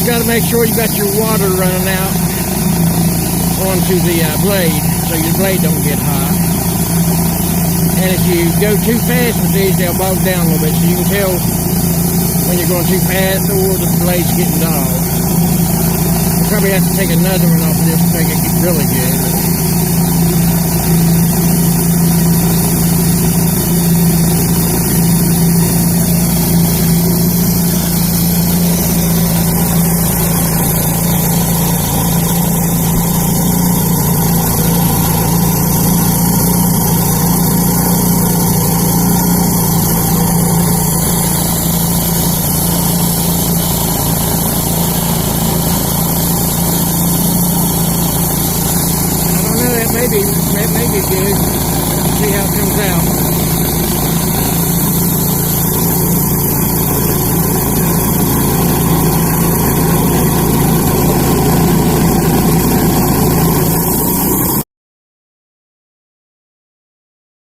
you got to make sure you got your water running out onto the blade, so your blade don't get hot. And if you go too fast with these, they'll bog down a little bit, so you can tell when you're going too fast or the blade's getting dull. You probably have to take another one off of this to make it get really good. That may be good. See how it comes out.